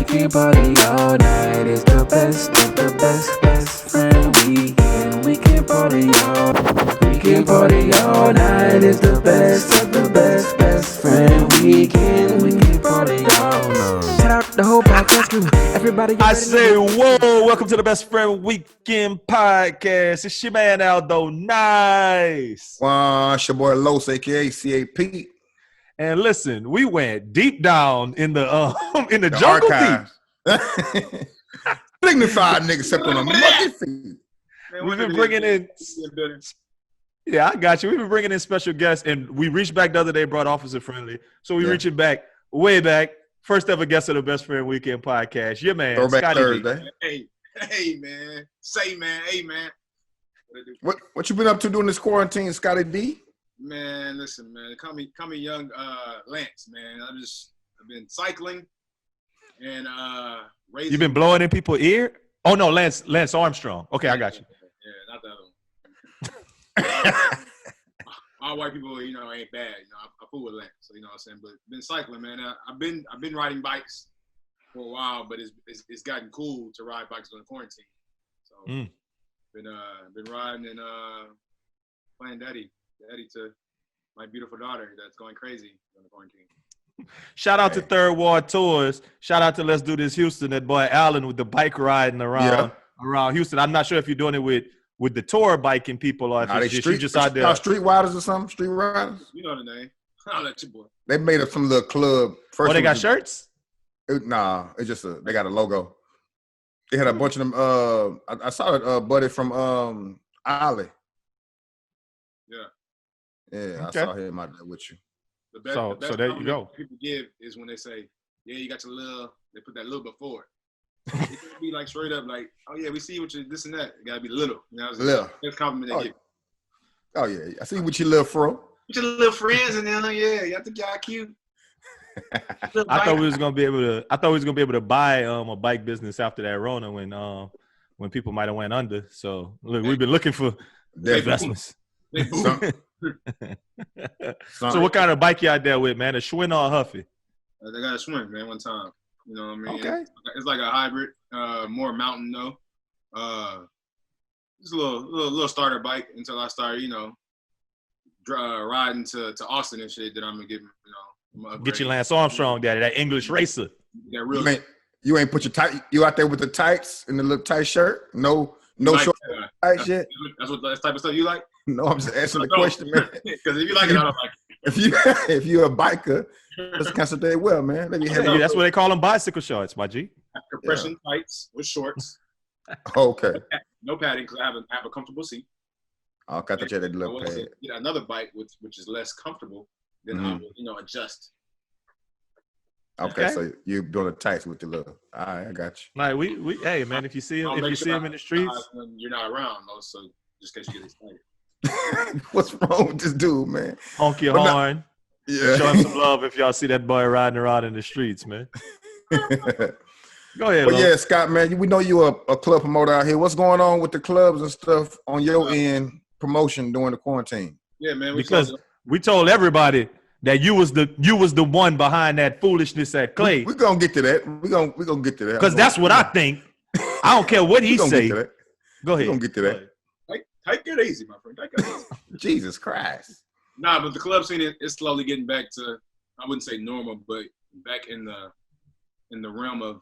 can party all night. It's the best of the best, best friend weekend. We can party all night. It's the best of the best, best friend weekend. We can party all night. Shout out the whole podcast crew. Everybody, I say, whoa, welcome to the Best Friend Weekend Podcast. It's your man, Aldo NICE. It's your boy Los, a.k.a. C.A.P. And listen, we went deep down in the jungle archives. Dignified nigga stepped on a monkey feet. We've been bringing in... Yeah, I got you. We've been bringing in special guests, and we reached back the other day, brought Officer Friendly. So we reaching back, way back. First ever guest of the Best Friend Weekend Podcast. Your man, Throwback Scottie. Thursday. Hey, man. Say, man. Hey, man. What you been up to during this quarantine, Scottie D? Man, listen, man. Call me young Lance, man. I've been cycling and raising. You been blowing in people's ear? Oh no, Lance Armstrong. Okay, I got you. Yeah, not that one. All white people, ain't bad. I fool with Lance, so you know what I'm saying. But been cycling, man. I've been riding bikes for a while, but it's gotten cool to ride bikes during quarantine. So been riding and playing daddy to my beautiful daughter that's going crazy during the quarantine. Shout out to Third Ward Tours. Shout out to Let's Do This Houston. That boy Allen with the bike riding around Houston. I'm not sure if you're doing it with the tour biking people or if it's just out there. Street riders or something? Street riders? You know the name. I'll let you, boy. They made up some little club. First they got shirts? It's just they got a logo. They had a bunch of them. I saw a buddy from Ollie. Yeah, okay. I saw him out there with you. The best so there you go. People give is when they say, "Yeah, you got your little." They put that little before it. It could be like straight up, like, "Oh yeah, we see what you this and that." It gotta be little. Little. That's compliment they give. Oh yeah, I see what you little fro. With your little friends and then I think y'all cute. I thought we was gonna be able to buy a bike business after that Rona when people might have went under. So look, we've been looking for investments. So what kind of bike you out there with, man? A Schwinn or a Huffy? They got a Schwinn, man, one time. You know what I mean? Okay. It's like a hybrid, more mountain though. Just a little starter bike until I start, riding to Austin and shit that I'm gonna give Get your Lance Armstrong, daddy, that English racer. That real. You ain't put your you out there with the tights and the little tight shirt? No short tight shit? That's type of stuff you like? No, I'm just answering the question, man. Because if you like it, I don't like it. If you're a biker, let's concentrate well, man. That's what they call them, bicycle shorts, my G. Compression tights with shorts. Okay. No padding because I have a comfortable seat. I thought you had a little pad. Get another bike which is less comfortable, then I will adjust. Okay, so you're doing the tights with the little. All right, I got you. Like we hey man, if you see him in the streets, you're not around though. So just in case you get excited. What's wrong with this dude, man? Honk your horn. Yeah. Show him some love if y'all see that boy riding around in the streets, man. Go ahead. But yeah, Scott, man, we know you're a club promoter out here. What's going on with the clubs and stuff on your end, promotion during the quarantine? Yeah, man. Because we told everybody that you was the one behind that foolishness at Clay. We're gonna get to that. We're gonna get to that. Because that's what I think. I don't care what he say. Go ahead. We're gonna get to that. Take it easy, my friend. Take it easy. Jesus Christ. Nah, but the club scene is slowly getting back to, I wouldn't say normal, but back in the realm of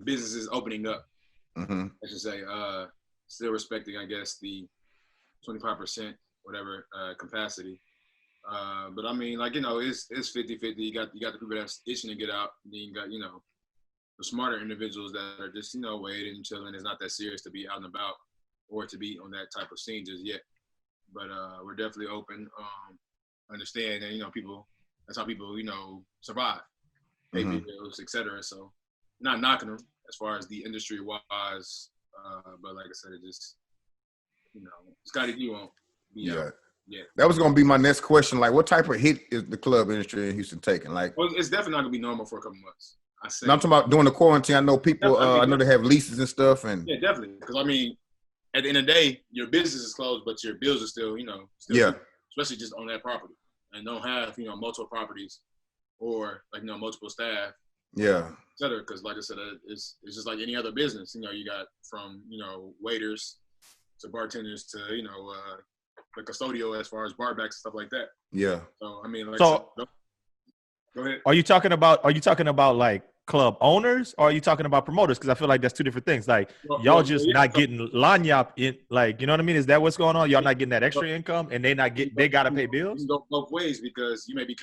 businesses opening up. I should say, still respecting, I guess, the 25% whatever capacity. But I mean, it's 50-50. You got the people that's itching to get out. And then you got, the smarter individuals that are just, waiting and chilling. It's not that serious to be out and about or to be on that type of scene just yet. But we're definitely open. Understand that, people, that's how people, survive. Pay bills, et cetera. So not knocking them as far as the industry wise. But like I said, it just, Scottie, you won't be Yeah. That was going to be my next question. Like, what type of hit is the club industry in Houston taking? Like, well, it's definitely not going to be normal for a couple months. I'm talking about during the quarantine. I know people, I know they have leases and stuff. And yeah, definitely. Because, I mean, at the end of the day, your business is closed, but your bills are still, especially just on that property. And don't have, multiple properties or, multiple staff. Yeah. cetera. Because like I said, it's just like any other business. You know, you got from waiters to bartenders to the custodial as far as barbacks and stuff like that. Yeah. So I mean, like, So go ahead. Are you talking about like club owners, or are you talking about promoters? Because I feel like that's two different things. Like y'all just not getting lanyap in, like, you know what I mean? Is that what's going on? Y'all not getting that extra income, and they gotta pay bills. You can go both ways because you may be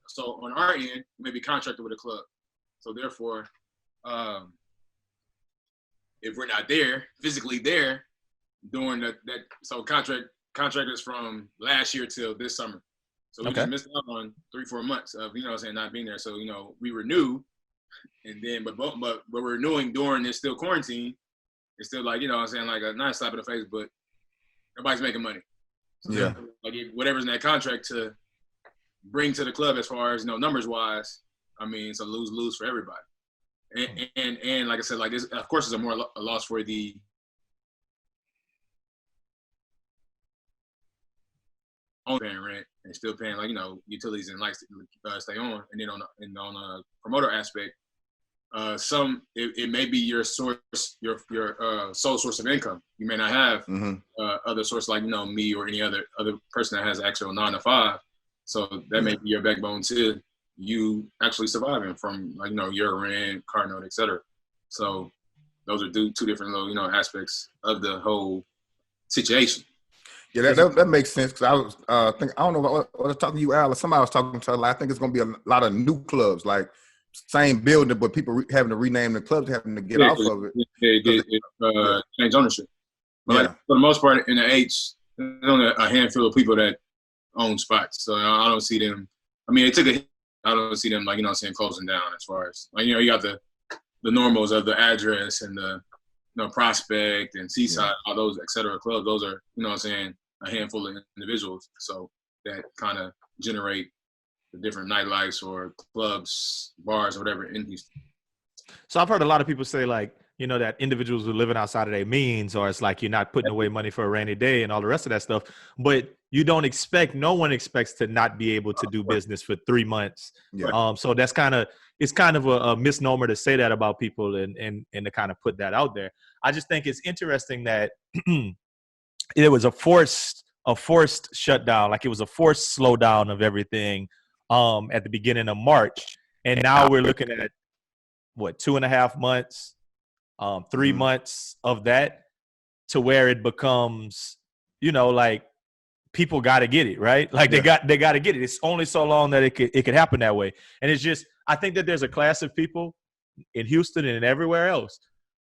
So on our end, you may be contracted with a club. So therefore, if we're not there physically there during so contractors from last year till this summer. So we just missed out on 3-4 months of not being there. So we renew, and then but we're renewing during this still quarantine. It's still like like a not a slap in the face, but nobody's making money. So yeah, like whatever's in that contract to bring to the club as far as numbers wise. I mean, it's a lose for everybody. And like I said, like this, of course, it's a loss for the paying rent and still paying utilities and lights to stay on. And then on a promoter aspect, it may be your source, your sole source of income. You may not have other source like me or any other person that has actual 9 to 5. So that may be your backbone to you actually surviving from your rent, car note, etc. So those are two different little aspects of the whole situation. Yeah, that makes sense because I was I don't know what I was talking to you, Al, or somebody was talking to. I think it's going to be a lot of new clubs, like same building, but people having to rename the clubs, having to get off of it. It change ownership. But like, for the most part, in the H, there's only a handful of people that own spots. So I don't see them. I mean, it took a hit. I don't see them closing down as far as you got the normals of the address and the Prospect and Seaside, all those et cetera clubs. Those are a handful of individuals. So that kind of generate the different nightlifes or clubs, bars, or whatever in Houston. So I've heard a lot of people say that individuals are living outside of their means, or it's like you're not putting away money for a rainy day and all the rest of that stuff. But no one expects to not be able to do business for 3 months. Yeah. So it's kind of a misnomer to say that about people and to kind of put that out there. I just think it's interesting that it was a forced shutdown, like it was a forced slowdown of everything at the beginning of March. And now we're looking at 2.5 months, 3 months of that, to where it becomes, like people got to get it, right? Like they got to get it. It's only so long that it could happen that way. And it's just, I think that there's a class of people in Houston and everywhere else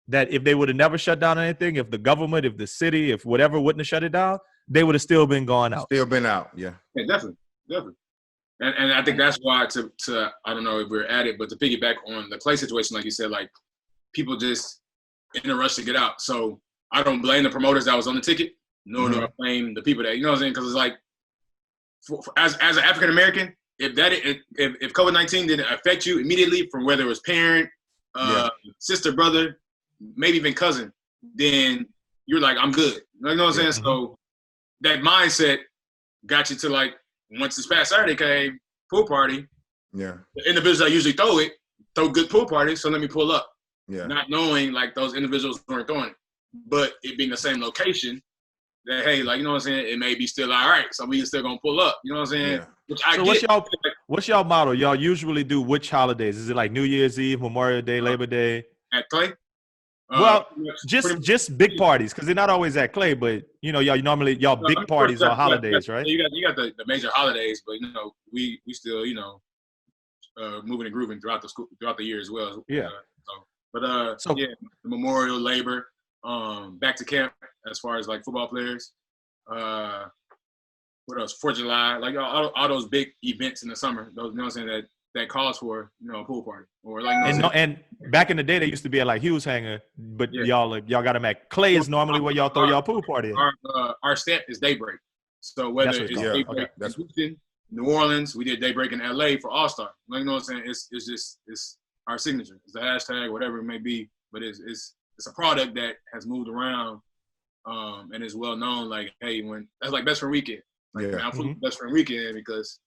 that if they would have never shut down anything, if the government, if the city, if whatever wouldn't have shut it down, they would have still been going out. Still been out, yeah. Yeah, definitely. And I think that's why to I don't know if we're at it, but to piggyback on the Clay situation, like you said, like people just in a rush to get out. So I don't blame the promoters that was on the ticket, nor do I blame the people that, because it's like, as an African American, if COVID-19 didn't affect you immediately from whether it was parent, sister, brother, maybe even cousin, then you're like, I'm good. You know what I'm saying? So that mindset got you to like, once this past Saturday came, pool party. Yeah. The individuals that usually throw good pool parties, so let me pull up. Yeah. Not knowing like those individuals weren't throwing it. But it being the same location, that hey, like, you know what I'm saying, it may be still all right. So we still gonna pull up. You know what I'm saying? Yeah. Which I get. What's y'all model? Y'all usually do which holidays? Is it like New Year's Eve, Memorial Day, Labor Day? At Clay? Well, just big parties, because they're not always at Clay, but y'all big parties are holidays, right? You got the major holidays, but we still moving and grooving throughout the year as well. Yeah. The Memorial, Labor, back to camp as far as like football players. What else? 4th of July, like all those big events in the summer. Those, what I'm saying, that calls for a pool party or like. And back in the day, they used to be at like Hughes Hangar, but y'all got them at Clay. Is normally where y'all throw y'all pool party. Our stamp is Daybreak. So whether it's Daybreak in Houston, New Orleans, we did Daybreak in LA for All Star. Like, you know what I'm saying? It's our signature. It's the hashtag, whatever it may be, but it's a product that has moved around and is well known. Like, hey, when that's like Best Friend Weekend. Like, man, I'm Best Friend Weekend because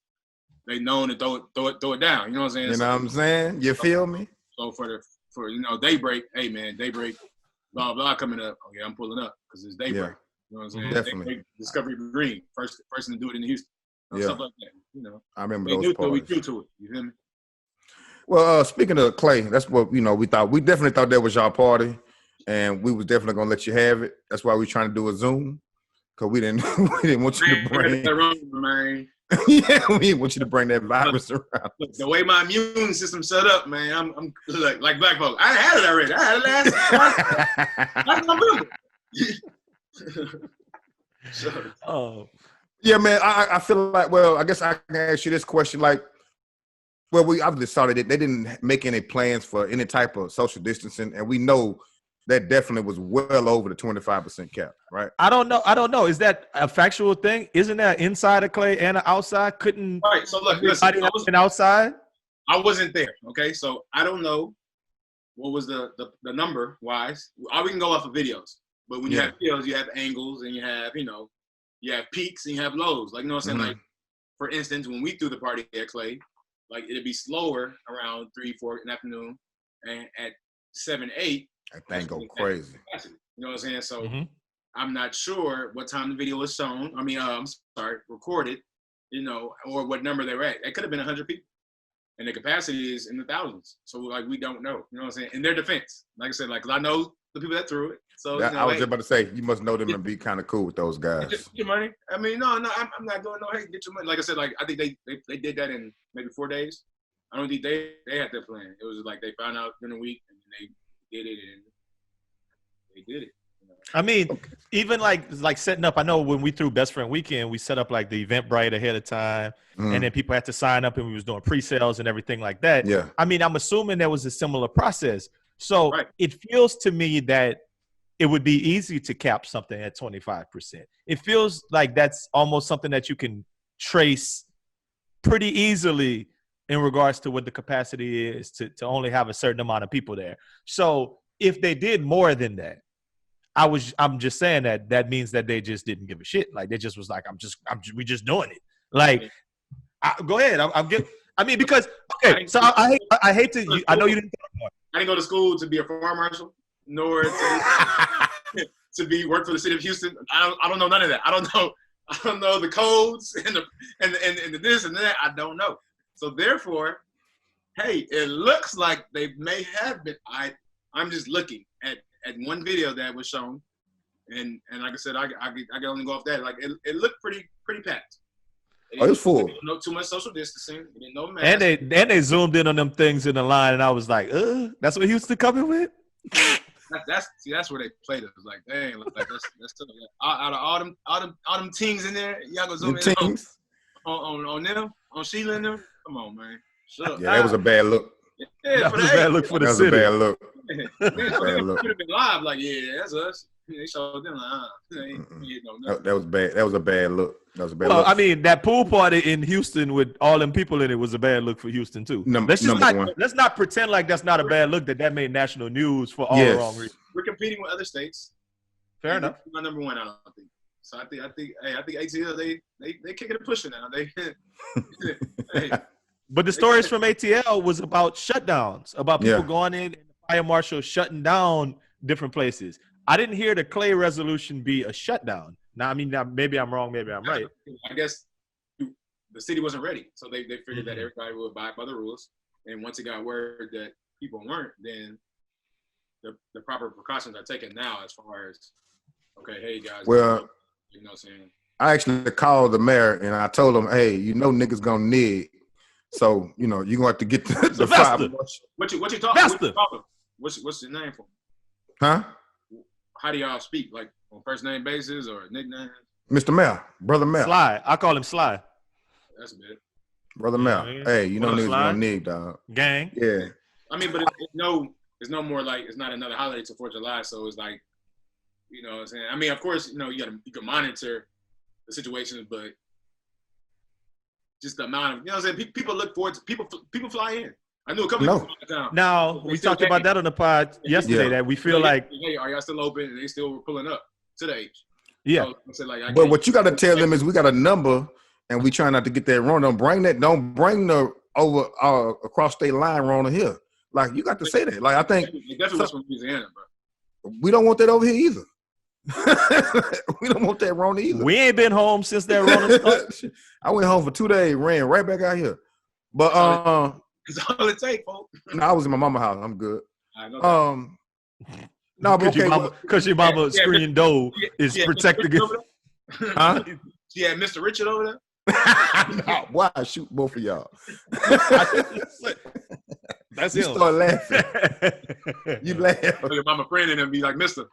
they known to throw it down. You know what I'm saying? You know what I'm saying? You feel me? So for for daybreak. Hey man, daybreak, blah blah coming up. Oh yeah, I'm pulling up because it's daybreak. Yeah. You know what I'm saying? Definitely. Daybreak, Discovery Green, first person to do it in Houston. Stuff like that. I remember they those knew, so we parties. true to it. You feel me? Well, speaking of Clay, that's what we thought. We definitely thought that was y'all party, and we was definitely gonna let you have it. That's why we trying to do a Zoom, because we didn't want you to bring. Man. Yeah, we didn't want you to bring that virus around. Look, the way my immune system set up, man, I'm like black folks. I had it already. I had it last November. Yeah, man. I feel like, well, I guess I can ask you this question. Like, well, we obviously saw that they didn't make any plans for any type of social distancing, and we know that definitely was well over the 25% cap, right? I don't know. Is that a factual thing? Isn't that inside of Clay and outside? Couldn't right? So look, listen, outside. I wasn't there. Okay, so I don't know what was the number wise. We can go off of videos, but when you have videos, you have angles and you have you have peaks and you have lows. Like what I'm saying, like for instance, when we threw the party at Clay, like it'd be slower around 3-4 in the afternoon, and at 7-8. That thing go crazy. You know what I'm saying? So I'm not sure what time the video was shown. I mean, recorded, or what number they were at. It could have been 100 people. And the capacity is in the thousands. So, like, we don't know. You know what I'm saying? In their defense. Like I said, like, 'cause I know the people that threw it. So, I was just about to say, you must know them and be kind of cool with those guys. Get your money. I mean, no, I'm not doing no, hey, get your money. Like I said, like, I think they did that in maybe 4 days. I don't think they had that plan. It was like they found out in a week and they did it and they did it. I mean, even like setting up. I know when we threw Best Friend Weekend, we set up like the Eventbrite ahead of time, and then people had to sign up, and we was doing pre-sales and everything like that. Yeah. I mean, I'm assuming there was a similar process. So it feels to me that it would be easy to cap something at 25%. It feels like that's almost something that you can trace pretty easily in regards to what the capacity is to only have a certain amount of people there. So if they did more than that, I'm just saying that means that they just didn't give a shit. Like they just was like, we just doing it. Like, go ahead. I mean, because okay. So I hate to. I know you didn't. I didn't go to school to be a fire marshal, nor to work for the city of Houston. I don't know none of that. I don't know the codes and the this and that. I don't know. So therefore, hey, it looks like they may have been. I'm just looking at one video that was shown, and like I said, I can only go off that. Like it looked pretty packed. It was full. No too much social distancing. No mask. And they zoomed in on them things in the line, and I was like, that's what Houston coming with. That's where they played it. It was like, dang, like that's still, out of all them teams in there, y'all go zoom in on them, on Sheila and them. Come on, man. Shut up. Yeah, that was a bad look. Yeah, that was a bad look for the city. That was a bad look. Bad look. Could have been live, like, yeah, that's us. They showed them like, that was bad. That was a bad look. That was a bad well, look. I mean, that pool party in Houston with all them people in it was a bad look for Houston too. Let's not pretend like that's not a bad look. That made national news for all the wrong reasons. We're competing with other states. Fair enough. We're not number one, I don't think. So I think ATL they kicking and pushing now. Hey. But the stories from ATL was about shutdowns, about people going in and the fire marshal shutting down different places. I didn't hear the Clay resolution be a shutdown. Now, I mean, maybe I'm wrong, maybe I'm right. I guess the city wasn't ready, so they figured that everybody would abide by the rules. And once it got word that people weren't, then the proper precautions are taken now as far as, okay, hey guys, well, you know what I'm saying? I actually called the mayor and I told him, hey, niggas gonna nig. So, you're going to have to get the fire. What you talking? What's your name for? Huh? How do y'all speak? Like on first name basis or nickname? Mr. Mel, Brother Mel. Sly. I call him Sly. That's a bit. Brother Mel. Hey, niggas gonna nig, dog. Gang. Yeah. I mean, but it's no more like, it's not another holiday till 4th of July. So it's like, you know what I'm saying? I mean, of course, you can monitor the situations, but just the amount of, you know what I'm saying? People look forward to, people fly in. I knew a couple of people down. Now, we talked about that on the pod yesterday, that we feel like, hey, are y'all still open? And they still were pulling up to the age. Yeah. So, but what you got to tell them is we got a number and we try not to get that wrong. Don't bring the over across state line wrong here. Like, you got to say that. Like, I think it definitely was from Louisiana, bro. we don't want that over here either. We don't want that Rona either. We ain't been home since that Rona started. I went home for 2 days, ran right back out here. But That's all it takes, folks. no, I was in my mama's house. I'm good. I know that. No, but okay. Because your mama screen door is protected against. Huh? She had Mr. Richard over there. No, why I shoot both of y'all? That's You him. start laughing. You laugh. Your mama friend and be like, Mister.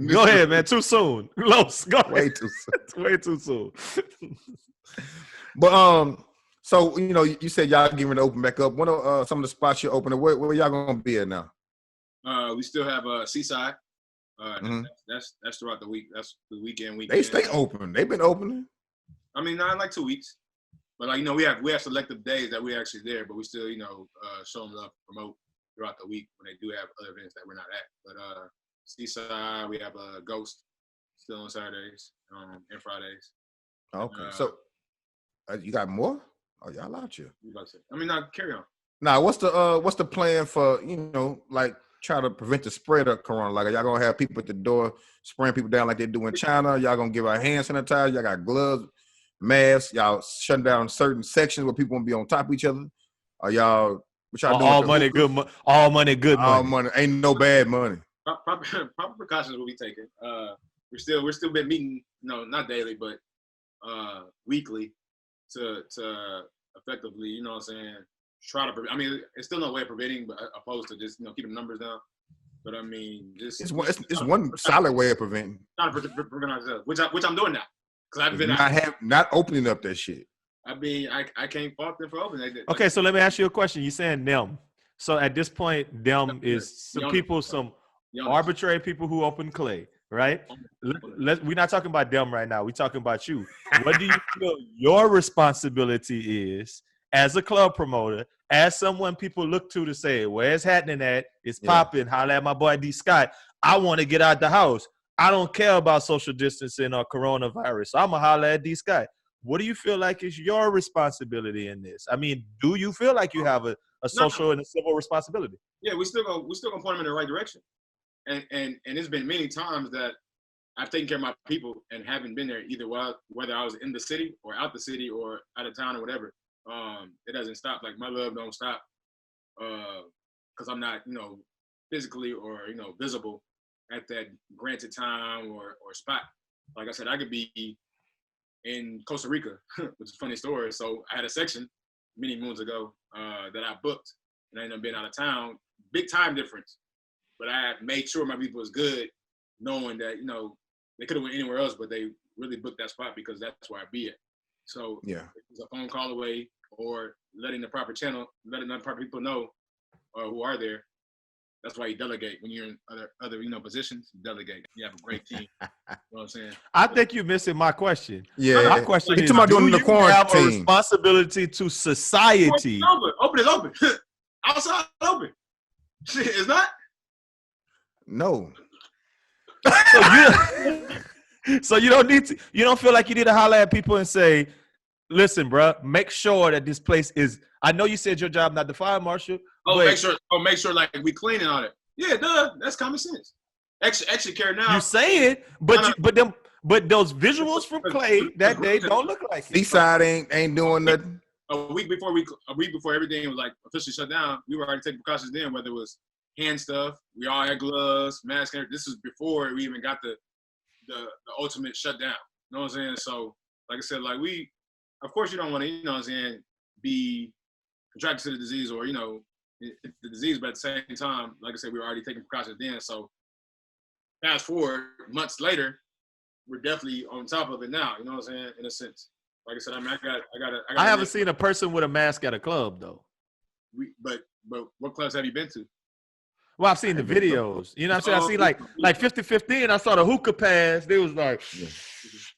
Go ahead, man. Too soon. Los, go ahead. Way too soon. Way too soon. But so you said y'all getting ready to open back up. What are some of the spots you're opening? Where y'all gonna be at now? We still have Seaside. That's throughout the week. That's the weekend. They stay open. They've been opening. I mean, not in like 2 weeks, but like we have selective days that we're actually there, but we still show them love, promote throughout the week when they do have other events that we're not at. But Seaside, we have Ghost still on Saturdays and Fridays. Okay, so you got more? Oh, y'all out here. I mean, now carry on. Now, what's the plan for like try to prevent the spread of corona? Like, are y'all gonna have people at the door spraying people down like they do in China? Y'all gonna give out hand sanitizer? Y'all got gloves, masks? Y'all shutting down certain sections where people won't be on top of each other? Are y'all what y'all doing? All money, good money. All money, good money. All money, ain't no bad money. Proper precautions will be taken. We're still been meeting, not daily, but weekly to effectively, try to. I mean, it's still no way of preventing, but opposed to just keeping the numbers down. But I mean, just it's one solid way of preventing. Trying to prevent ourselves, which I'm doing now, because I've been not opening up that shit. I mean, I can't fault them for opening. Okay, so let me ask you a question. You're saying them. So at this point, them is some arbitrary people who open clay, right? We're not talking about them right now. We're talking about you. What do you feel your responsibility is as a club promoter, as someone people look to say, where's happening at? It's popping. Holla at my boy D. Scott. I want to get out the house. I don't care about social distancing or coronavirus. So I'm going to holler at D. Scott. What do you feel like is your responsibility in this? I mean, do you feel like you have a social and a civil responsibility? Yeah, we still gonna point them in the right direction. And it's been many times that I've taken care of my people and haven't been there either whether I was in the city or out the city or out of town or whatever. It doesn't stop. Like, my love don't stop because I'm not, physically or, visible at that granted time or spot. Like I said, I could be in Costa Rica, which is a funny story. So I had a section many moons ago that I booked, and I ended up being out of town. Big time difference. But I made sure my people was good, knowing that, they could have went anywhere else, but they really booked that spot because that's where I be at. So yeah, it's a phone call away or letting the proper people know who are there. That's why you delegate when you're in other positions. You delegate. You have a great team. You know what I'm saying? I think you're missing my question. Yeah, my question is: do you have a responsibility to society? Open is open. Outside open. It's not. No. So you don't need to. You don't feel like you need to holler at people and say, "Listen, bro, make sure that this place is." I know you said your job not the fire marshal. Make sure like we clean and all that. Yeah, duh. That's common sense. Actually, care now. You say it, but those visuals from Clay that day don't look like it. Seaside ain't doing nothing. A week before everything was like officially shut down, we were already taking precautions then. Whether it was hand stuff, we all had gloves, masks. This was before we even got the ultimate shutdown. You know what I'm saying? So, like I said, like of course, you don't want to, be contracted to the disease or the disease, but at the same time, like I said, we were already taking precautions then. So, fast forward months later, we're definitely on top of it now. You know what I'm saying? In a sense, like I said, I haven't seen a person with a mask at a club though. But what clubs have you been to? Well, I've seen the videos. You know what I'm saying? I see like 50-50, and I saw the hookah pass. They was like,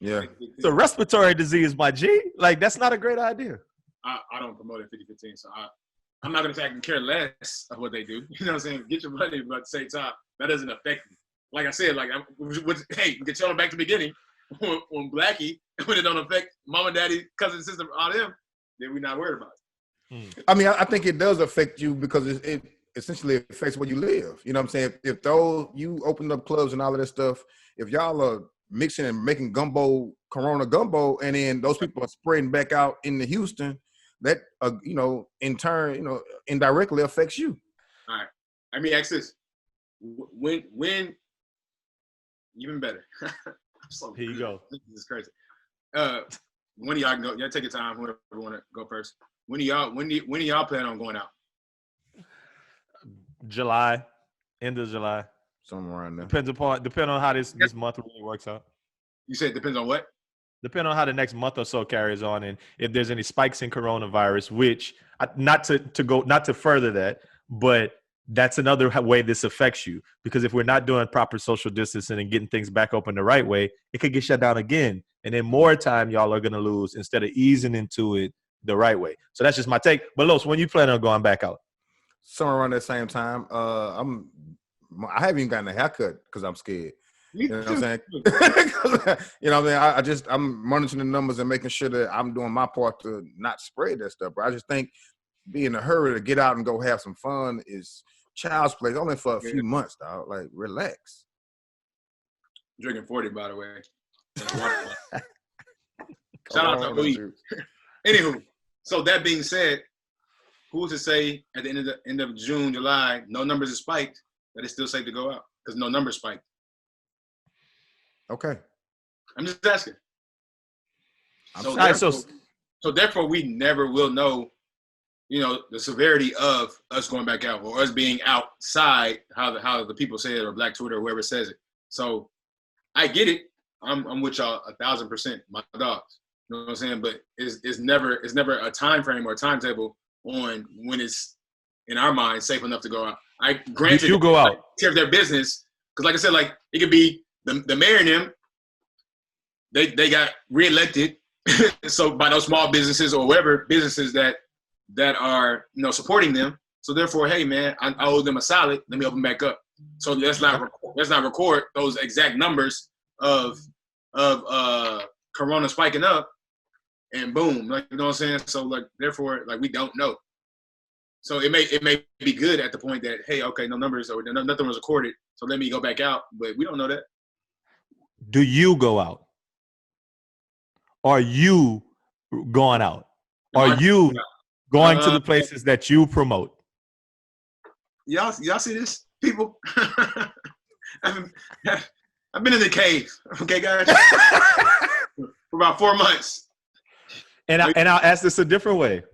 yeah. It's a respiratory disease, my G. Like, that's not a great idea. I don't promote it 50-15, so I'm not going to say I can care less of what they do. You know what I'm saying? Get your money, but at the same time, that doesn't affect me. Like I said, hey, we can tell them back to the beginning. When Blackie, when it don't affect mama, daddy, cousin, sister, all them, then we're not worried about it. I mean, I think it does affect you because it essentially affects where you live. You know what I'm saying? If those you open up clubs and all of that stuff, if y'all are mixing and making Corona gumbo, and then those people are spreading back out into Houston, that in turn, indirectly affects you. All right. Let me ask this: when even better? Here you go. This is crazy. When do y'all go? Y'all take your time. Whoever want to go first. When do y'all plan on going out? July, end of July. Somewhere around there. Depending on how this month really works out. You said it depends on what? Depending on how the next month or so carries on, and if there's any spikes in coronavirus, which not to further that, but that's another way this affects you, because if we're not doing proper social distancing and getting things back open the right way, it could get shut down again, and then more time y'all are going to lose instead of easing into it the right way. So that's just my take. But Los, when you plan on going back out? Somewhere around that same time. I haven't even gotten a haircut because I'm scared. You know what I'm saying? You know what I mean? I'm monitoring the numbers and making sure that I'm doing my part to not spread that stuff. But I just think being in a hurry to get out and go have some fun is child's play. Only for a few months, dog. Like, relax. Drinking 40, by the way. Shout out to Louis. Anywho, so that being said, who's to say at the end of June, July, no numbers are spiked, that it's still safe to go out? Because no numbers spiked. Okay. I'm just asking. So therefore, we never will know, the severity of us going back out or us being outside, how the people say it, or Black Twitter or whoever says it. So I get it. I'm with y'all 1,000%, my dogs. You know what I'm saying? But it's never a time frame or a timetable on when it's, in our minds, safe enough to go out. Granted, you go out. Care of their business, because like I said, like it could be the mayor and them. They got reelected, so by those small businesses or whatever businesses that are supporting them. So therefore, hey man, I owe them a solid. Let me open back up. So let's not record those exact numbers of Corona spiking up, and boom, like you know what I'm saying. So like therefore, like we don't know. So it may be good at the point that, hey, okay, no numbers or nothing was recorded, so let me go back out. But we don't know that. Do you go out? Are you going out? Are you going to the places that you promote? Y'all see this, people? I've been in the cave, okay, guys, for about 4 months. And I'll ask this a different way.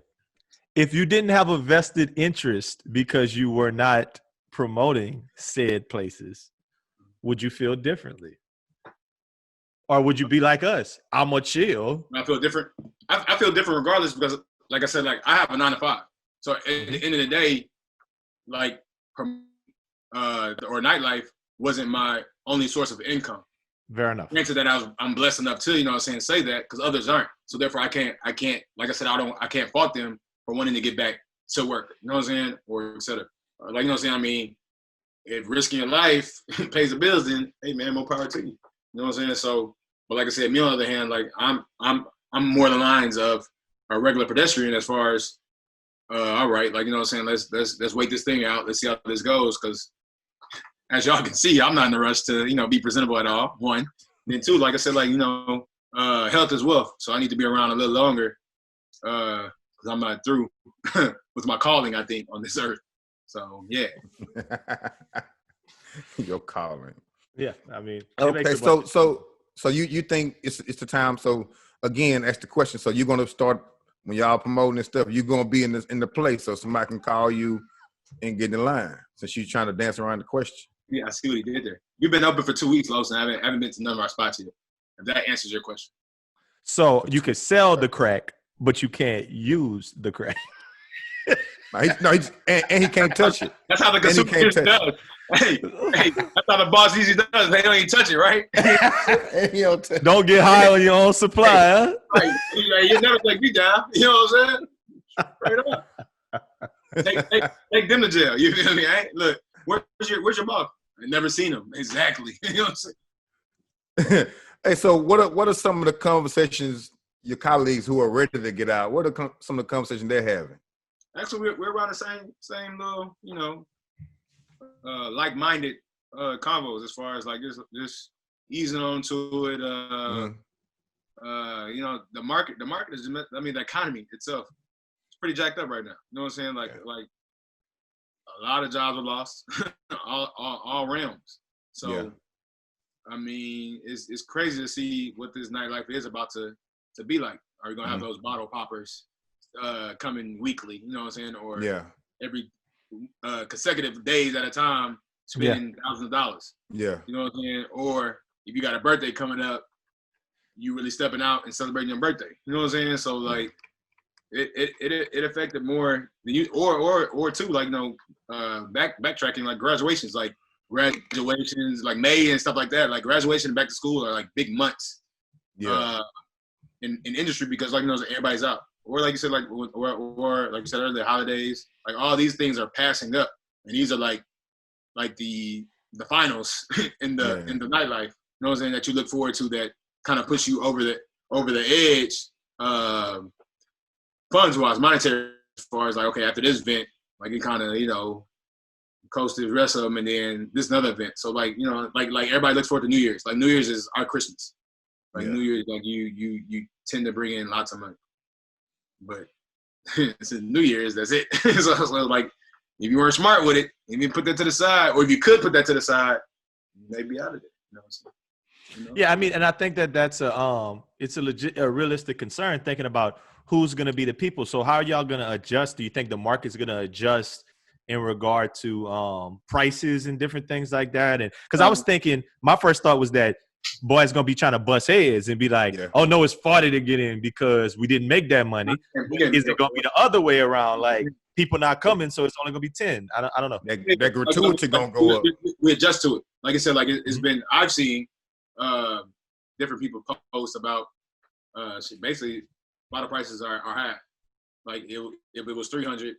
If you didn't have a vested interest because you were not promoting said places, would you feel differently? Or would you be like us? I'm gonna chill. I feel different. I feel different regardless because, like I said, like I have a 9 to 5. So at the end of the day, like, or nightlife wasn't my only source of income. Fair enough. Granted that I'm blessed enough to, say that, because others aren't. So therefore I can't, like I said, I can't fault them for wanting to get back to work. You know what I'm saying? Or et cetera. Like, you know what I'm saying? I mean, if risking your life pays the bills, then hey man, more power to you. You know what I'm saying? So, but like I said, me on the other hand, like I'm more the lines of a regular pedestrian as far as all right, like you know what I'm saying, let's wait this thing out, let's see how this goes, because as y'all can see, I'm not in a rush to be presentable at all. 1, and then 2, like I said, like health is wealth, so I need to be around a little longer because I'm not through with my calling, I think, on this earth. So yeah. Your calling. Yeah, I mean. Okay, so you think it's the time? So again, that's the question. So you're gonna start when y'all promoting and stuff. You're gonna be in the place so somebody can call you and get in line. Since you're trying to dance around the question. Yeah, I see what he did there. You've been open for 2 weeks, Los, and I haven't been to none of our spots yet. If that answers your question. So you can sell the crack, but you can't use the crack. And he can't touch it. That's how the consumer does. Hey, that's how the boss usually does. They don't even touch it, right? Don't get high on your own supply, huh? Right. You never take me down. You know what I'm saying? Right up. Take them to jail. You feel me? Hey, look, where's your boss? I never seen him. Exactly. You know what I'm saying? Hey, so what are some of the conversations your colleagues who are ready to get out? What are some of the conversations they're having? Actually, we're around the same little, you know, like-minded convos as far as like just easing on to it. You know, the market is, I mean, the economy itself, it's pretty jacked up right now. You know what I'm saying? Like a lot of jobs are lost, all realms. So, I mean, it's crazy to see what this nightlife is about to be like. Are you gonna have those bottle poppers coming weekly? You know what I'm saying? Or every consecutive days at a time, spending thousands of dollars. Yeah. You know what I'm saying? Or if you got a birthday coming up, you really stepping out and celebrating your birthday. You know what I'm saying? So like, it affected more than you, or too, like, you know, backtracking, like graduations, like May and stuff like that. Like graduation and back to school are like big months. Yeah. In industry, because like, you know, everybody's out. Or like you said, or like you said earlier, holidays, like all these things are passing up, and these are like the finals in the nightlife. You know what I'm saying? That you look forward to, that kind of push you over the edge, funds wise, monetary, as far as like, okay, after this event, like it kind of, you know, coast to the rest of them, and then this another event. So like, you know, like everybody looks forward to New Year's. Like New Year's is our Christmas. Like New Year's, like you tend to bring in lots of money. But it's New Year's, that's it. So like, if you weren't smart with it, if you put that to the side, or if you could put that to the side, maybe out of it. You know what I'm saying? You know? Yeah, I mean, and I think that's it's a realistic concern, thinking about who's going to be the people. So how are y'all going to adjust? Do you think the market's going to adjust in regard to prices and different things like that? And because I was thinking, my first thought was that boys gonna be trying to bust heads and be like, oh no, it's farther to get in because we didn't make that money. Is it gonna be the other way around, like people not coming, so it's only gonna be 10? I don't know. That gratuity gonna go up. We adjust to it. Like I said, like it's been, I've seen different people post about basically bottle prices are high. Like if it was $300,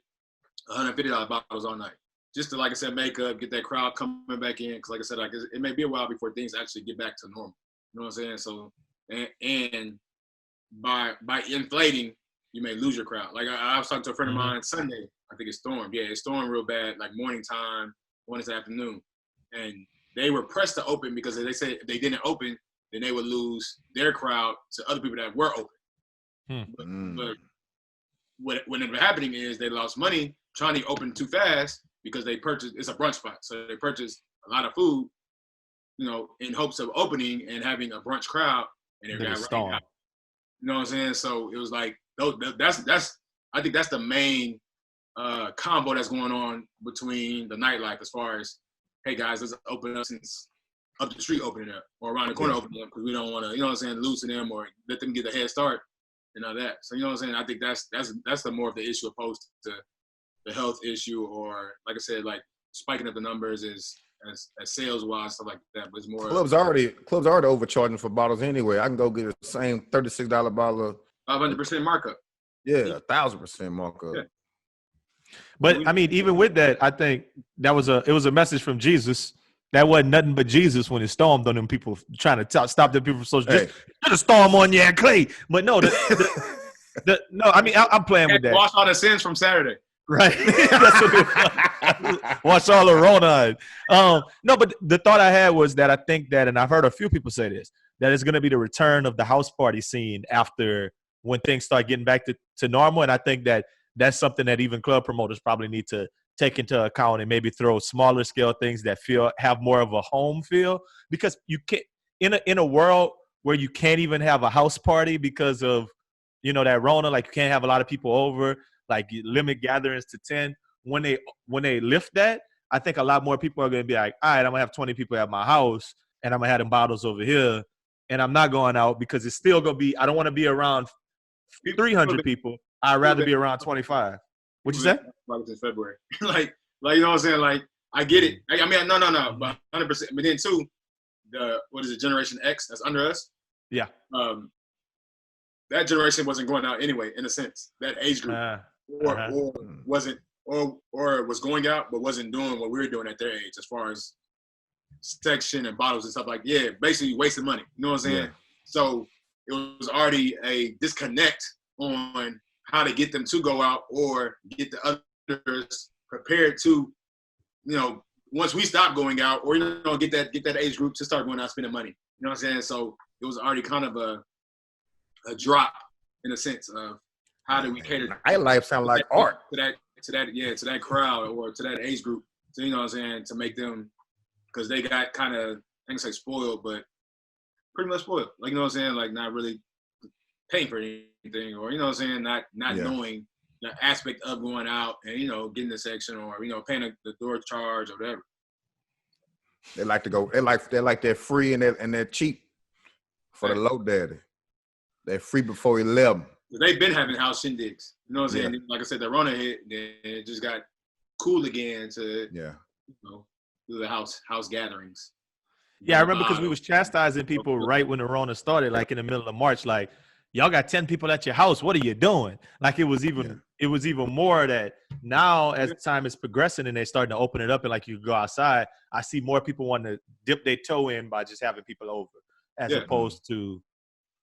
$150 bottles all night, just to, like I said, make up, get that crowd coming back in. Because like I said, like it may be a while before things actually get back to normal. You know what I'm saying? So, and by inflating, you may lose your crowd. Like I was talking to a friend of mine Sunday. I think it stormed. Yeah, it stormed real bad, like morning time, one this afternoon. And they were pressed to open because they said if they didn't open, then they would lose their crowd to other people that were open. But what ended up happening is they lost money trying to open too fast, because they purchased, it's a brunch spot, so they purchased a lot of food, you know, in hopes of opening and having a brunch crowd, and they got right out. You know what I'm saying? So it was like, that's I think that's the main combo that's going on between the nightlife, as far as, hey guys, let's open up, since up the street opening up, or around the corner opening up, because we don't want to, you know what I'm saying, lose to them or let them get a head start and all that. So you know what I'm saying? I think that's the more of the issue, opposed to the health issue, or like I said, like spiking up the numbers as sales wise, stuff like that. But it's more clubs already overcharging for bottles anyway. I can go get the same $36 bottle, 500% markup. Yeah, 1,000% markup. Yeah. But I mean, even with that, I think it was a message from Jesus. That wasn't nothing but Jesus when it stormed on them people, trying to stop them people from social distance. Put a storm on you, Clay. But no, no, I mean, I'm playing with that. Wash all the sins from Saturday. Right. That's what watch all the Rona. No, but the thought I had was that I think that, and I've heard a few people say this, that it's going to be the return of the house party scene after, when things start getting back to normal. And I think that that's something that even club promoters probably need to take into account, and maybe throw smaller scale things that have more of a home feel, because you can't, in a world where you can't even have a house party because of, you know, that Rona, like you can't have a lot of people over, like you limit gatherings to 10. When they lift that, I think a lot more people are going to be like, all right, I'm going to have 20 people at my house, and I'm going to have them bottles over here, and I'm not going out, because it's still going to be, I don't want to be around 300 people. I'd rather be around 25. What you say? In February. like, you know what I'm saying? Like, I get it. I mean, no, but 100%. But then too, what is it, Generation X that's under us? Yeah. That generation wasn't going out anyway, in a sense. That age group, or wasn't, or was going out but wasn't doing what we were doing at their age, as far as section and bottles and stuff, like, basically wasting money. You know what I'm saying? Yeah. So it was already a disconnect on how to get them to go out or get the others prepared to, once we stop going out, or get that age group to start going out spending money. You know what I'm saying? So it was already kind of a drop in a sense of how do we cater. Nightlife sound like art to that crowd or to that age group. So you know what I'm saying, to make them, because they got kind of, I can say spoiled, but pretty much spoiled. Like, you know what I'm saying, like not really paying for anything, or you know what I'm saying, not knowing the aspect of going out and getting the section, or paying the door charge or whatever. They like to go. They're like they're free and they're cheap for the low daddy. They're free before 11. They've been having house shindigs. You know what I'm saying? Yeah. Like I said, the Rona hit, then it just got cool again to do the house gatherings. Yeah, I remember because we was chastising people right when the Rona started, like in the middle of March, like, y'all got 10 people at your house. What are you doing? Like it was even more that now as time is progressing and they're starting to open it up and like you go outside, I see more people want to dip their toe in by just having people over as opposed to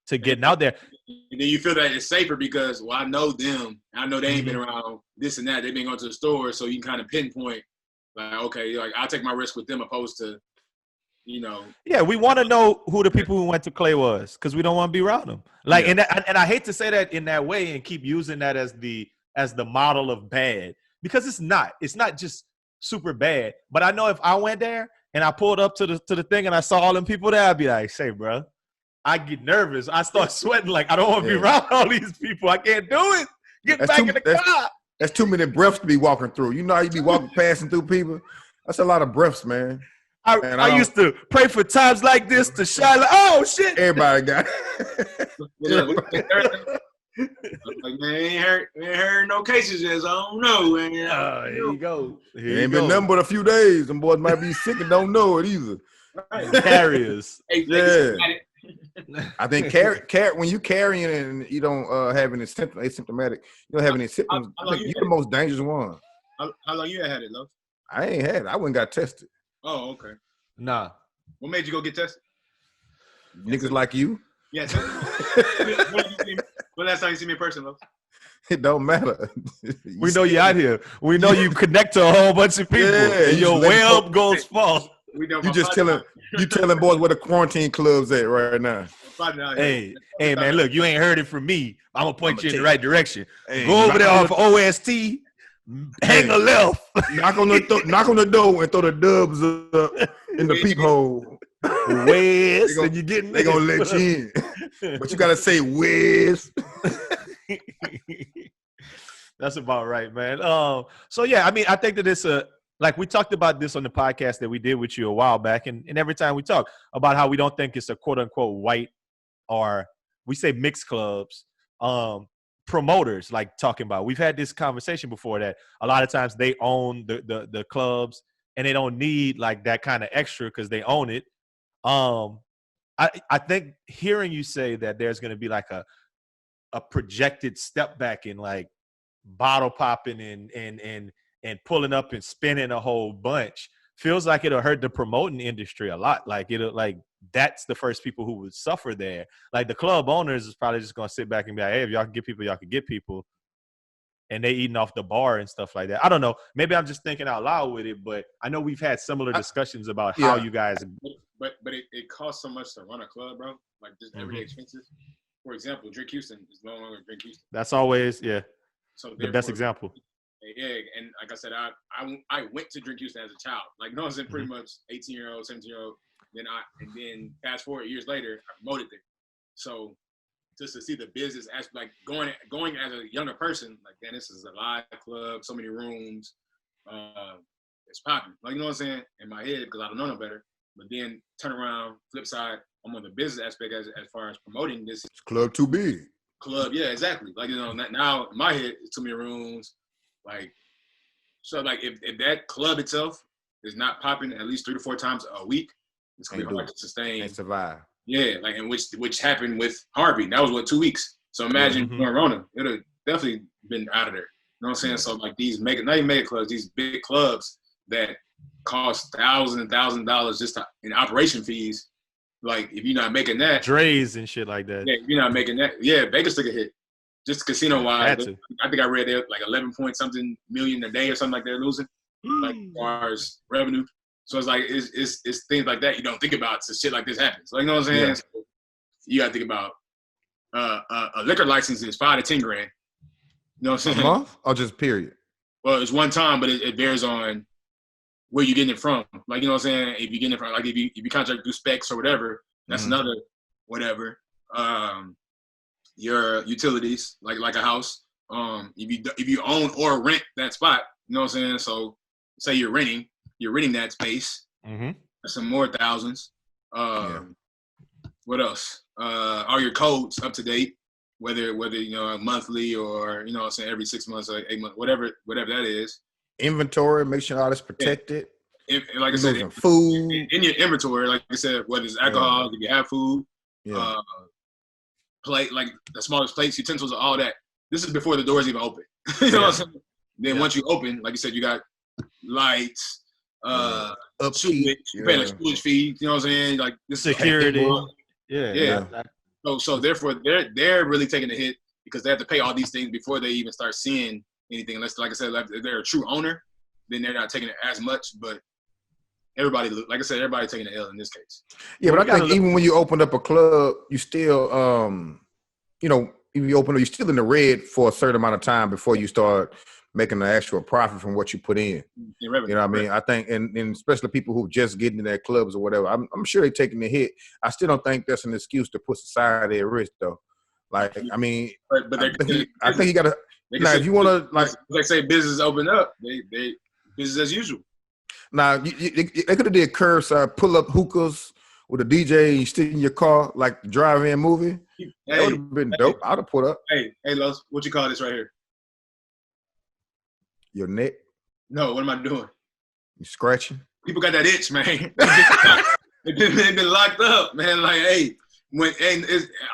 getting out there. And then you feel that it's safer because, well, I know them. I know they ain't been around this and that. They've been going to the store, so you can kind of pinpoint, like, okay, like I'll take my risk with them opposed to, Yeah, we want to know who the people who went to Clay was because we don't want to be around them. Like, and I hate to say that in that way and keep using that as the model of bad because it's not. It's not just super bad. But I know if I went there and I pulled up to the thing and I saw all them people there, I'd be like, say, bro, I get nervous. I start sweating like I don't want to be around all these people. I can't do it. Get back in the car. That's too many breaths to be walking through. You know how you be walking, passing through people? That's a lot of breaths, man. I used to pray for times like this to shine. Like, oh shit! Everybody got it. Like, man, ain't heard no cases yet. So I don't know. Man. Here you go. It ain't been nothing but a few days. Them boys might be sick and don't know it either. Right. Carriers. I think when you carrying and you don't have any symptoms, asymptomatic, you don't have any symptoms. I think you're the most dangerous one. How long you had it, Los? I ain't had it. I went and got tested. Oh, okay. Nah. What made you go get tested? Niggas like you. Yeah. When last time you see me in person, Los? It don't matter. We know you out here. We know you connect to a whole bunch of people. Yeah, and your web goes far. You just telling boys where the quarantine club's at right now. Hey, man, look, you ain't heard it from me. I'm gonna point you in the right direction. Hey, go over there off of OST, hang a left. knock on the door and throw the dubs up in the peephole. Wes, and you getting they gonna let you in. But you gotta say Wes. That's about right, man. So yeah, I mean, I think that it's like we talked about this on the podcast that we did with you a while back, and every time we talk about how we don't think it's a quote unquote white or we say mixed clubs, promoters like talking about. We've had this conversation before that a lot of times they own the clubs and they don't need like that kind of extra because they own it. I think hearing you say that there's going to be like a projected step back in like bottle popping and pulling up and spinning a whole bunch feels like it'll hurt the promoting industry a lot. Like it'll like that's the first people who would suffer there. Like the club owners is probably just gonna sit back and be like, hey, if y'all can get people, y'all can get people. And they eating off the bar and stuff like that. I don't know. Maybe I'm just thinking out loud with it, but I know we've had similar discussions about how you guys. But it costs so much to run a club, bro. Like just everyday expenses. For example, Drink Houston is no longer Drink Houston. That's always So the best example. Yeah, and like I said, I went to Drink Houston as a child. Like no, I was in pretty much 18-year-old, 17-year-old. Then fast forward years later, I promoted there. So just to see the business as like going as a younger person, like man, this is a live club, so many rooms, it's popping. Like you know what I'm saying in my head because I don't know no better. But then turn around, flip side, I'm on the business aspect as far as promoting this club too big. Club, yeah, exactly. Like you know now in my head, it's too many rooms. Like so, like if that club itself is not popping at least 3 to 4 times a week, it's gonna be hard to sustain and survive. Yeah, like and which happened with Harvey. That was 2 weeks. So imagine Rona, it'd have definitely been out of there. You know what I'm saying? So like these not even mega clubs, these big clubs that cost thousands and thousands of dollars just in operation fees. Like if you're not making that, Dre's and shit like that. Yeah, if you're not making that. Yeah, Vegas took a hit. just casino wise. to. I think I read they're like 11 point something million a day or something like they're losing, like as far as revenue. So it's like it's things like that you don't think about. So shit like this happens. Like you know what I'm saying? Yeah. So you got to think about a liquor license is $5 to $10 grand. You know what I'm A saying? month or just period? Well, it's one time, but it varies on where you getting it from. Like you know what I'm saying? If you getting it from, like if you contract through specs or whatever, that's another whatever. Your utilities, like a house. If you own or rent that spot, you know what I'm saying? So say you're renting that space. Mm-hmm. That's some more thousands. What else? Are your codes up to date? Whether you know monthly or you know what I'm saying every 6 months or 8 months, whatever that is. Inventory, make sure all that's protected. Like I said, food in your inventory, like I said, whether it's alcohol, if you have food, plate, like the smallest plates, utensils, all that. This is before the doors even open. You know what I'm saying? Then once you open, like you said, you got lights, upkeep, you pay like sewage fees. You know what I'm saying? Like this security. Yeah. So therefore, they're really taking a hit because they have to pay all these things before they even start seeing anything. Unless, like I said, if they're a true owner, then they're not taking it as much. But everybody, like I said, everybody taking the L in this case. Yeah, but I think even when you open up a club, you still, you know, if you open up, you're still in the red for a certain amount of time before you start making the actual profit from what you put in. You know what I mean? I think, and especially people who just get into their clubs or whatever, I'm sure they're taking the hit. I still don't think that's an excuse to put society at risk, though. Like, I mean, but I think you got to. Now, if you want to, like say, business open up, they business as usual. Now, they could have did curbside pull up hookahs with a DJ and stick in your car like the drive-in movie. That would have been dope. I'd have put up. Hey, Los, what you call this right here? Your neck? No, what am I doing? You scratching? People got that itch, man. They've been locked up, man. Like, hey,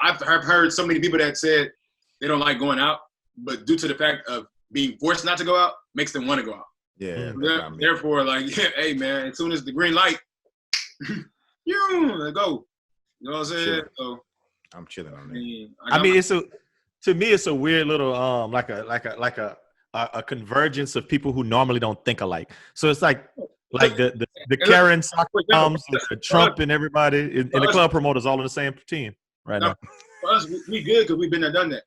I've heard so many people that said they don't like going out, but due to the fact of being forced not to go out, makes them want to go out. Yeah. Therefore, like, hey, man, as soon as the green light, let's go. You know what I'm saying? Sure. So I'm chilling on that. I mean, to me, it's a weird little like a convergence of people who normally don't think alike. So it's like the Karen soccer moms, the Trump and everybody, and the club promoters all in the same team right now. For us, we good because we've been there, done that.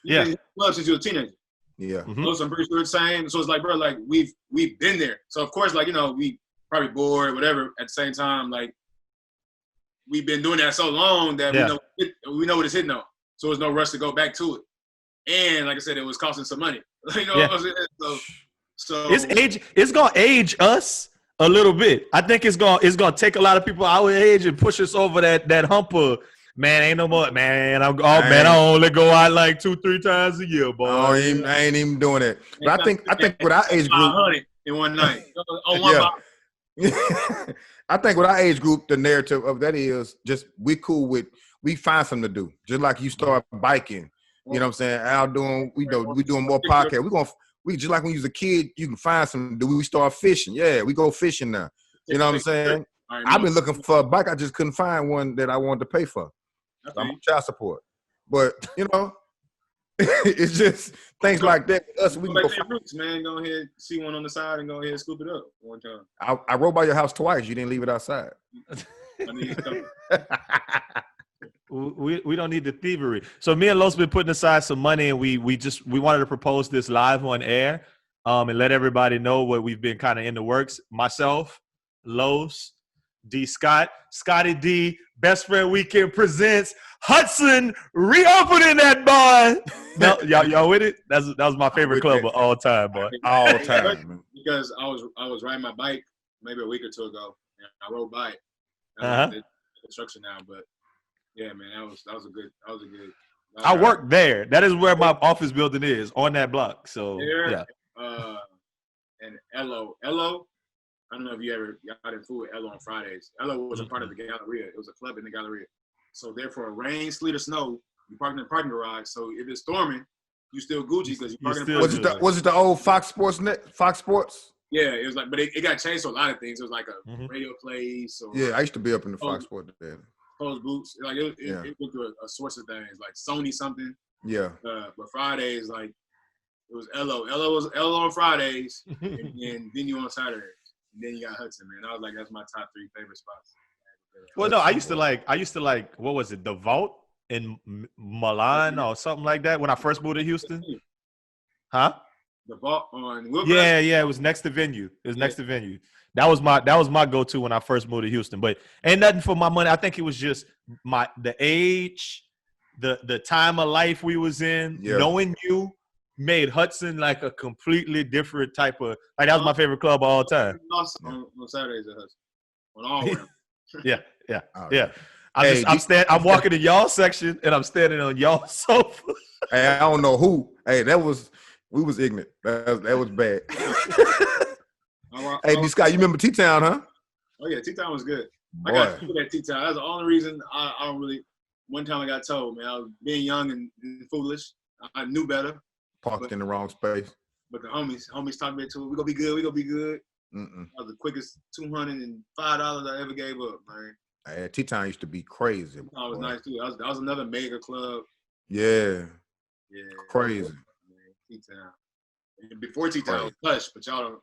You've been in the club since you were a teenager. Yeah. So I'm pretty sure it's the same. So it's like, bro, like we've been there. So of course, like, you know, we probably bored, whatever. At the same time, like we've been doing that so long that we know what it's hitting on. So there's no rush to go back to it. And like I said, it was costing some money. You know what I'm saying? So it's gonna age us a little bit. I think it's gonna take a lot of people our age and push us over that hump of, man, ain't no more. Man, I only go out like 2-3 times a year, boy. I ain't even doing it. But I think with our age group in one night on one box. I think with our age group, the narrative of that is just we find something to do. Just like you start biking, you know what I'm saying? Aldo, we doing more podcasts. We just like when you was a kid, you can find something to do. We start fishing. Yeah, we go fishing now. You know what I'm saying? I've been looking for a bike. I just couldn't find one that I wanted to pay for. I'm on child support. But, you know, it's just things like that. Us, we can go roots, man. Go ahead, see one on the side and go ahead and scoop it up one time. I rode by your house twice. You didn't leave it outside. We don't need the thievery. So me and Los been putting aside some money, and we wanted to propose this live on air, and let everybody know what we've been kind of in the works. Myself, Los, D. Scottie D, Best Friend Weekend presents Hudson reopening that bar. No, y'all with it? That was my favorite club of all time, boy. All time. Because I was riding my bike maybe a week or two ago, and I rode by it. The construction now, but yeah, man, that was a good. I work there. That is where my office building is, on that block. So yeah. And Elo. I don't know if you ever got in food with Elo on Fridays. Elo was a part of the Galleria. It was a club in the Galleria. So therefore, rain, sleet, or snow, you park in the parking garage. So if it's storming, you still Gucci because you park in the parking garage. Was it the old Fox Sports? Yeah, it was like, but it got changed to a lot of things. It was like a radio place. Or, yeah, I used to be up in the Fox Sports there. Closed boots. Like it went through a source of things, like Sony something. Yeah. But Fridays, like, it was LO was LO on Fridays, and then Venue on Saturdays. And then you got Hudson, man. I was like, that's my top 3 favorite spots. Well, no, I used to like, what was it, the Vault in Milan or something like that when I first moved to Houston? Huh? The Vault on Wilcrest? Yeah, it was next to Venue. Next to Venue. That was my go-to when I first moved to Houston. But ain't nothing for my money. I think it was just the age, the time of life we was in, knowing you made Hudson like a completely different type of, like, that was my favorite club of all time. On Saturdays at Hudson. On all rounds. Yeah. I'm walking in y'all section and I'm standing on y'all sofa. Hey, I don't know who. Hey, we was ignorant. That was bad. Hey, D. Scott, you remember T-Town, huh? Oh yeah, T-Town was good. Boy. I got told at T-Town. That's the only reason I don't really. One time I got told, man, I was being young and foolish. I knew better. Parked in the wrong space. But the homies talked me to it. We gonna be good. Mm-mm. That was the quickest $205 I ever gave up, man. Hey, T-Town used to be crazy. That was nice too. That was another mega club. Yeah. Crazy. T-Town. And before T-Town was Hush, but y'all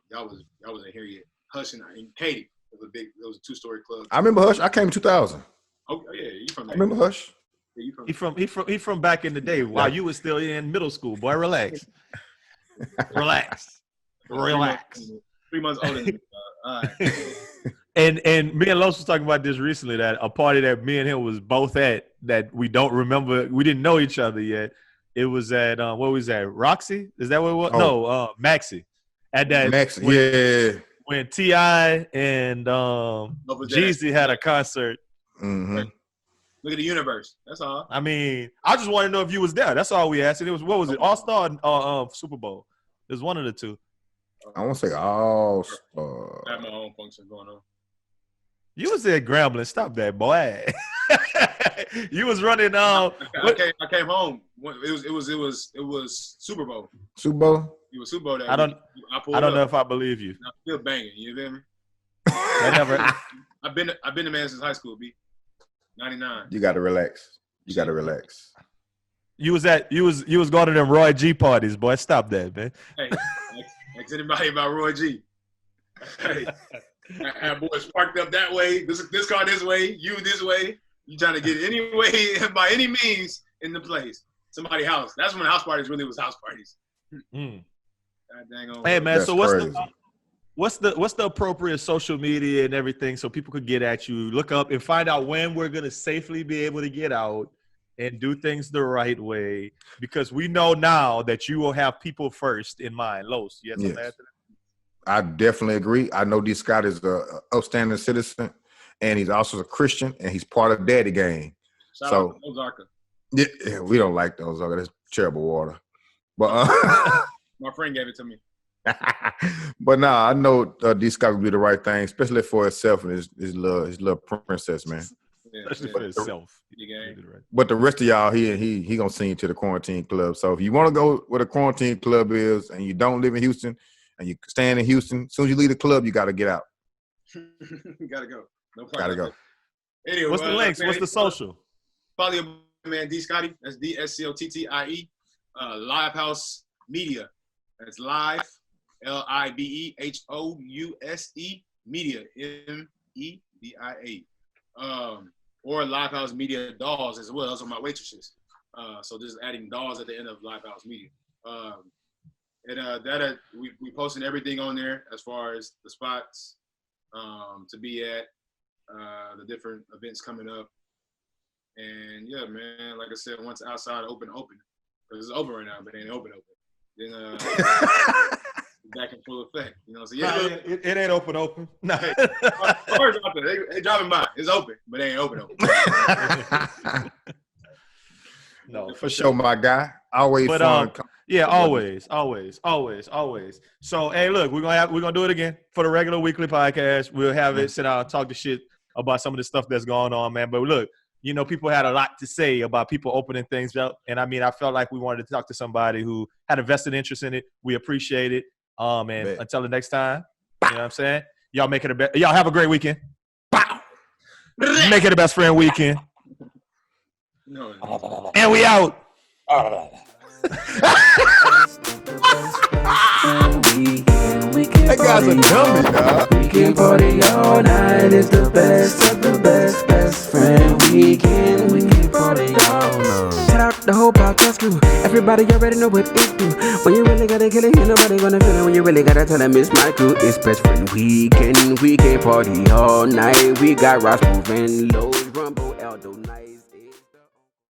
wasn't here yet. Hush and Katie was a 2-story club. I remember Hush. I came in 2000. Oh yeah, you from there. I remember Hush. Yeah, He from back in the day while you was still in middle school. Boy, relax. Relax. 3 months older than me. All right. And me and Los was talking about this recently, that a party that me and him was both at that we don't remember. We didn't know each other yet. It was at what was that? Roxy? Is that what it was? Oh. No, Maxi. At that Maxi, when T.I. and Jeezy had a concert. Mm-hmm. Look at the universe. That's all. I mean, I just want to know if you was there. That's all we asked. And it was, what was it? All-Star or Super Bowl? It was one of the two. I want to say All-Star. I have my own function going on. You was there Grambling. Stop that, boy. You was running. I came home. It was Super Bowl. Super Bowl. It was Super Bowl. That I don't know if I believe you. I'm still banging. You feel me? I've been the man since high school. B. 99. You got to relax. You was going to them Roy G parties, boy. Stop that, man. Hey, ask anybody about Roy G. Hey, I have boys parked up that way. This car this way. You this way. You trying to get any way by any means in the place. Somebody's house. That's when house parties really was house parties. Mm. God dang on. Hey man, That's so what's the appropriate social media and everything so people could get at you, look up and find out when we're gonna safely be able to get out and do things the right way, because we know now that you will have people first in mind. Los, you have something to add to that? I definitely agree. I know D. Scott is an outstanding citizen, and he's also a Christian, and he's part of Daddy Gang. Shout out to Ozarka. Yeah, we don't like those. That's terrible water. But my friend gave it to me. But nah, I know D. Scott will do the right thing, especially for himself and his little princess, man. Especially for himself. But the rest of y'all, he gonna send you to the quarantine club. So if you want to go where the quarantine club is, and you don't live in Houston, and you stand in Houston, as soon as you leave the club, you got to get out. You gotta go. No problem. Gotta go. Anyway, what's the links? What's the social? Follow your man D. Scottie. That's DSCOTTIE. LiveHouse Media. That's live. LiveHouse Media. MEDIA. Or LiveHouse Media Dolls as well. Those are my waitresses. So just adding dolls at the end of LiveHouse Media. We posting everything on there as far as the spots to be at, the different events coming up, and yeah, man. Like I said, once outside open, because it's open right now, but it ain't open. Then back in full effect, you know. So yeah, it ain't open. No, hey, they driving by. It's open, but it ain't open. No, for sure, my guy. Always fun. Yeah, always. So, hey, look, we're gonna do it again for the regular weekly podcast. We'll have it, sit down, and talk the shit about some of the stuff that's going on, man. But look, you know, people had a lot to say about people opening things up, and I mean, I felt like we wanted to talk to somebody who had a vested interest in it. We appreciate it. And until the next time, you know what I'm saying? Y'all make it y'all have a great weekend. Bow. Make it a best friend weekend. No. And we out. That guy's a dummy, dog. We can party all night. It's the best of the best friend weekend. We can party all night. Shout out the whole podcast crew. Everybody already know what it do. When you really gotta kill it, ain't nobody gonna feel it. When you really gotta tell them it's my crew. It's best friend weekend. We can party all night. We got Ross moving, Los, Rumble, Aldo NICE.